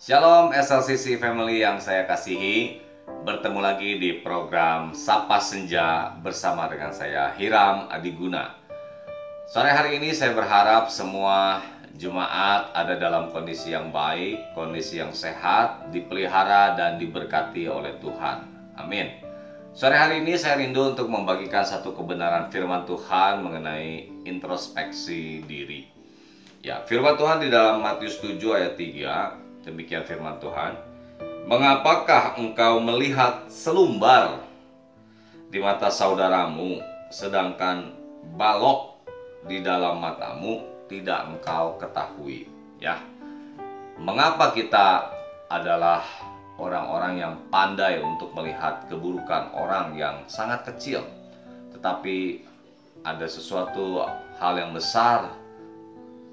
Shalom SLCC Family yang saya kasihi. Bertemu lagi di program Sapa Senja bersama dengan saya Hiram Adiguna. Sore hari ini saya berharap semua jemaat ada dalam kondisi yang baik, kondisi yang sehat, dipelihara dan diberkati oleh Tuhan. Amin. Sore hari ini saya rindu untuk membagikan satu kebenaran firman Tuhan mengenai introspeksi diri. Ya, firman Tuhan di dalam Matius 7 ayat 3, demikian firman Tuhan. Mengapakah engkau melihat selumbar di mata saudaramu, sedangkan balok di dalam matamu tidak engkau ketahui? Ya, mengapa kita adalah orang-orang yang pandai untuk melihat keburukan orang yang sangat kecil, tetapi ada sesuatu hal yang besar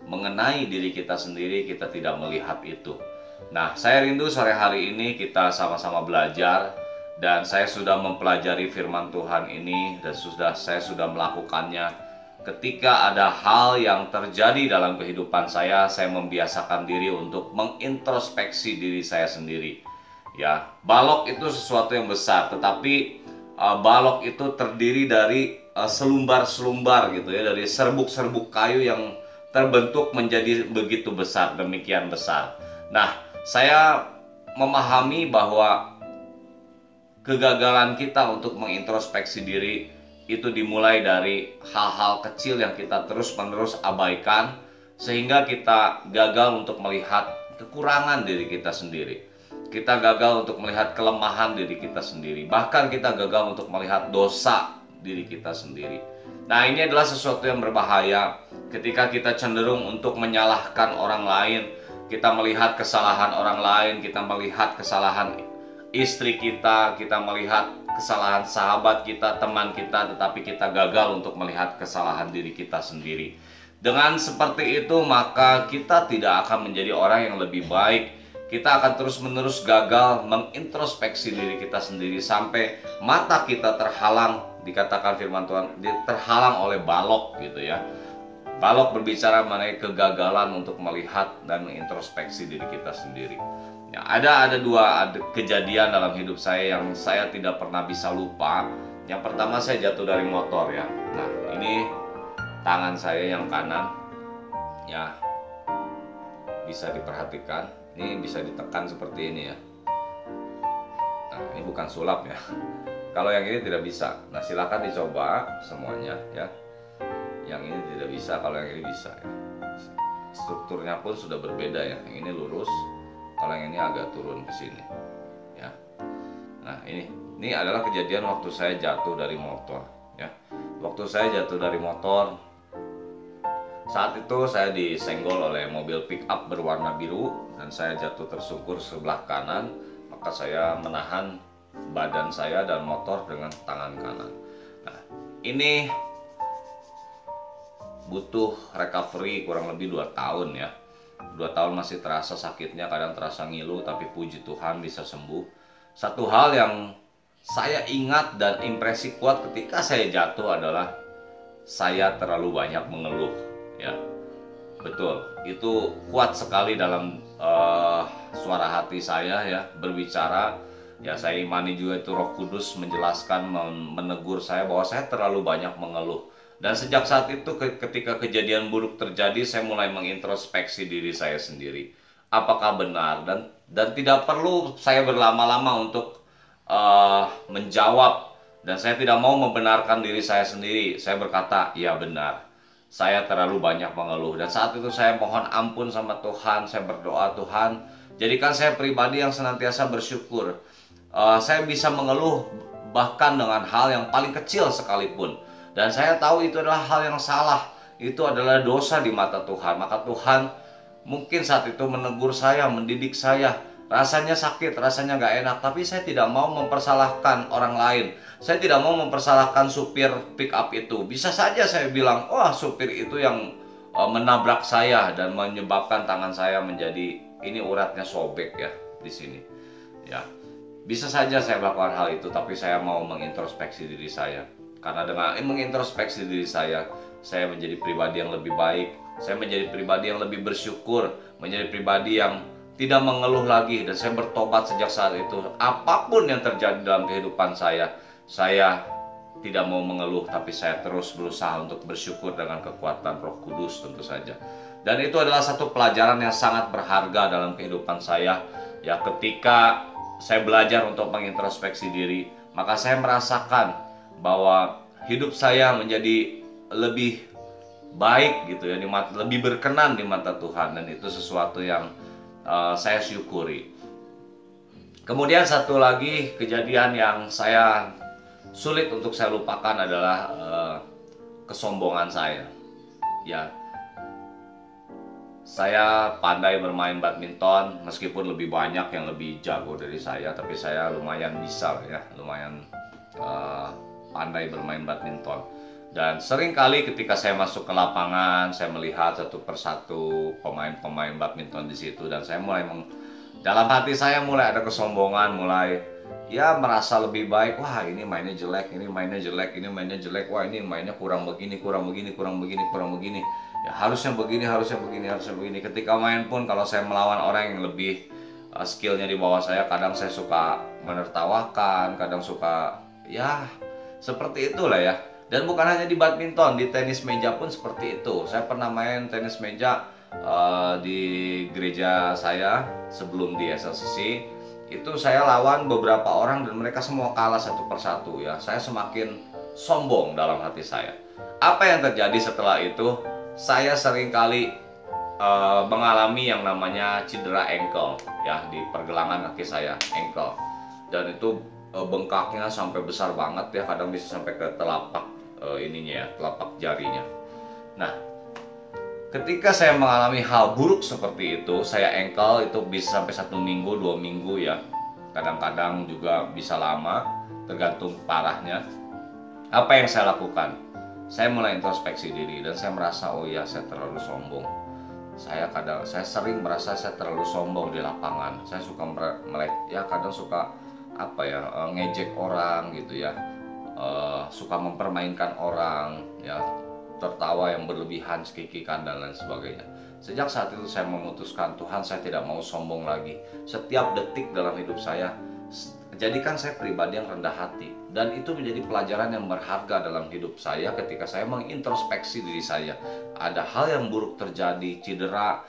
mengenai diri kita sendiri, kita tidak melihat itu. Nah, saya rindu sore hari ini kita sama-sama belajar, dan saya sudah mempelajari firman Tuhan ini dan saya sudah melakukannya. Ketika ada hal yang terjadi dalam kehidupan saya membiasakan diri untuk mengintrospeksi diri saya sendiri. Ya, balok itu sesuatu yang besar, tetapi balok itu terdiri dari selumbar-selumbar gitu ya, dari serbuk-serbuk kayu yang terbentuk menjadi begitu besar, demikian besar. Nah, saya memahami bahwa kegagalan kita untuk mengintrospeksi diri itu dimulai dari hal-hal kecil yang kita terus-menerus abaikan, sehingga kita gagal untuk melihat kekurangan diri kita sendiri. Kita gagal untuk melihat kelemahan diri kita sendiri. Bahkan kita gagal untuk melihat dosa diri kita sendiri. Nah, ini adalah sesuatu yang berbahaya ketika kita cenderung untuk menyalahkan orang lain. Kita melihat kesalahan orang lain, kita melihat kesalahan istri kita melihat kesalahan sahabat kita, teman kita, tetapi kita gagal untuk melihat kesalahan diri kita sendiri. Dengan seperti itu, maka kita tidak akan menjadi orang yang lebih baik. Kita akan terus-menerus gagal mengintrospeksi diri kita sendiri sampai mata kita terhalang, dikatakan firman Tuhan, terhalang oleh balok gitu ya. Balok berbicara mengenai kegagalan untuk melihat dan mengintrospeksi diri kita sendiri. Ya, ada dua kejadian dalam hidup saya yang saya tidak pernah bisa lupa. Yang pertama, saya jatuh dari motor ya. Nah, ini tangan saya yang kanan ya, bisa diperhatikan. Ini bisa ditekan seperti ini ya. Nah, ini bukan sulap ya. Kalau yang ini tidak bisa. Nah, silakan dicoba semuanya ya. Yang ini tidak bisa, kalau yang ini bisa ya. Strukturnya pun sudah berbeda ya. Yang ini lurus, kalau yang ini agak turun ke sini ya. Nah, ini adalah kejadian waktu saya jatuh dari motor ya. Waktu saya jatuh dari motor, saat itu saya disenggol oleh mobil pick up berwarna biru dan saya jatuh tersungkur sebelah kanan. Maka saya menahan badan saya dan motor dengan tangan kanan. Nah, ini butuh recovery kurang lebih 2 tahun ya. 2 tahun masih terasa sakitnya, kadang terasa ngilu, tapi puji Tuhan bisa sembuh. Satu hal yang saya ingat dan impresi kuat ketika saya jatuh adalah saya terlalu banyak mengeluh ya. Betul, itu kuat sekali dalam suara hati saya ya, berbicara ya. Saya imani juga itu Roh Kudus menjelaskan, menegur saya bahwa saya terlalu banyak mengeluh. Dan sejak saat itu ketika kejadian buruk terjadi, saya mulai mengintrospeksi diri saya sendiri. Apakah benar, dan tidak perlu saya berlama-lama untuk menjawab, dan saya tidak mau membenarkan diri saya sendiri. Saya berkata, ya benar, saya terlalu banyak mengeluh. Dan saat itu saya mohon ampun sama Tuhan. Saya berdoa, Tuhan, jadikan saya pribadi yang senantiasa bersyukur. Saya bisa mengeluh bahkan dengan hal yang paling kecil sekalipun. Dan saya tahu itu adalah hal yang salah. Itu adalah dosa di mata Tuhan. Maka Tuhan mungkin saat itu menegur saya, mendidik saya. Rasanya sakit, rasanya gak enak, tapi saya tidak mau mempersalahkan orang lain. Saya tidak mau mempersalahkan supir pick up itu. Bisa saja saya bilang, wah, supir itu yang menabrak saya dan menyebabkan tangan saya menjadi, ini uratnya sobek ya di sini. Ya, bisa saja saya melakukan hal itu, tapi saya mau mengintrospeksi diri saya. Karena dengan mengintrospeksi diri saya menjadi pribadi yang lebih baik. Saya menjadi pribadi yang lebih bersyukur, menjadi pribadi yang tidak mengeluh lagi, dan saya bertobat sejak saat itu. Apapun yang terjadi dalam kehidupan saya tidak mau mengeluh, tapi saya terus berusaha untuk bersyukur dengan kekuatan Roh Kudus tentu saja. Dan itu adalah satu pelajaran yang sangat berharga dalam kehidupan saya. Ya, ketika saya belajar untuk mengintrospeksi diri, maka saya merasakan bahwa hidup saya menjadi lebih baik gitu ya, lebih berkenan di mata Tuhan, dan itu sesuatu yang saya syukuri. Kemudian satu lagi kejadian yang saya sulit untuk saya lupakan adalah kesombongan saya. Ya, saya pandai bermain badminton, meskipun lebih banyak yang lebih jago dari saya, tapi saya lumayan bisa ya, lumayan pandai bermain badminton. Dan sering kali ketika saya masuk ke lapangan, saya melihat satu persatu pemain-pemain badminton di situ, dan saya mulai dalam hati saya mulai ada kesombongan, mulai ya merasa lebih baik. Wah, ini mainnya jelek, ini mainnya jelek, ini mainnya jelek. Wah, ini mainnya kurang begini, kurang begini, kurang begini, kurang begini. Ya, harusnya begini, harusnya begini, harusnya begini. Ketika main pun, kalau saya melawan orang yang lebih skillnya di bawah saya, kadang saya suka menertawakan, kadang suka ya seperti itulah ya. Dan bukan hanya di badminton, di tenis meja pun seperti itu. Saya pernah main tenis meja di gereja saya sebelum di SLCC. Itu saya lawan beberapa orang dan mereka semua kalah satu persatu ya. Saya semakin sombong dalam hati saya. Apa yang terjadi setelah itu? Saya seringkali mengalami yang namanya cedera ankle ya, di pergelangan kaki saya, ankle. Dan itu bengkaknya sampai besar banget ya, kadang bisa sampai ke telapak ininya ya, telapak jarinya. Nah, ketika saya mengalami hal buruk seperti itu, saya ankle itu bisa sampai 1 minggu, 2 minggu ya. Kadang-kadang juga bisa lama, tergantung parahnya. Apa yang saya lakukan? Saya mulai introspeksi diri dan saya merasa, oh ya, saya terlalu sombong. Saya sering merasa saya terlalu sombong di lapangan. Saya suka kadang suka ngejek orang gitu ya. Suka mempermainkan orang ya, tertawa yang berlebihan, cekikikan dan lain sebagainya. Sejak saat itu saya memutuskan, Tuhan, saya tidak mau sombong lagi. Setiap detik dalam hidup saya, jadikan saya pribadi yang rendah hati. Dan itu menjadi pelajaran yang berharga dalam hidup saya ketika saya mengintrospeksi diri saya. Ada hal yang buruk terjadi, cedera,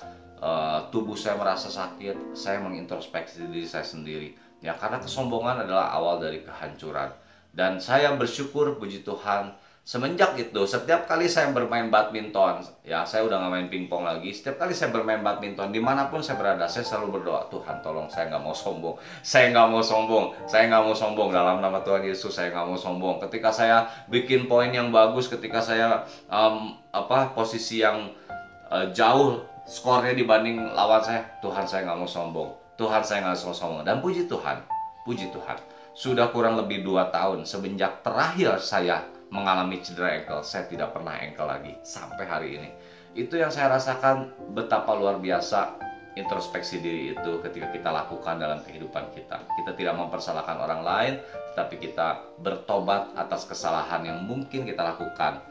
tubuh saya merasa sakit, saya mengintrospeksi diri saya sendiri. Ya, karena kesombongan adalah awal dari kehancuran. Dan saya bersyukur, puji Tuhan, semenjak itu setiap kali saya bermain badminton, ya saya udah nggak main pingpong lagi, setiap kali saya bermain badminton dimanapun saya berada, saya selalu berdoa, Tuhan tolong saya nggak mau sombong, saya nggak mau sombong, saya nggak mau sombong, dalam nama Tuhan Yesus saya nggak mau sombong. Ketika saya bikin poin yang bagus, ketika saya posisi yang jauh skornya dibanding lawan saya, Tuhan saya nggak mau sombong, Tuhan saya nggak mau sombong. Dan puji Tuhan, sudah kurang lebih 2 tahun semenjak terakhir saya mengalami cedera ankle, saya tidak pernah ankle lagi sampai hari ini. Itu yang saya rasakan, betapa luar biasa introspeksi diri itu ketika kita lakukan dalam kehidupan kita. Kita tidak mempersalahkan orang lain, tetapi kita bertobat atas kesalahan yang mungkin kita lakukan.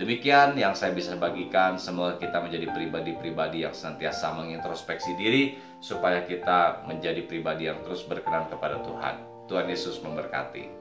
Demikian yang saya bisa bagikan. Semoga kita menjadi pribadi-pribadi yang senantiasa mengintrospeksi diri, supaya kita menjadi pribadi yang terus berkenan kepada Tuhan. Tuhan Yesus memberkati.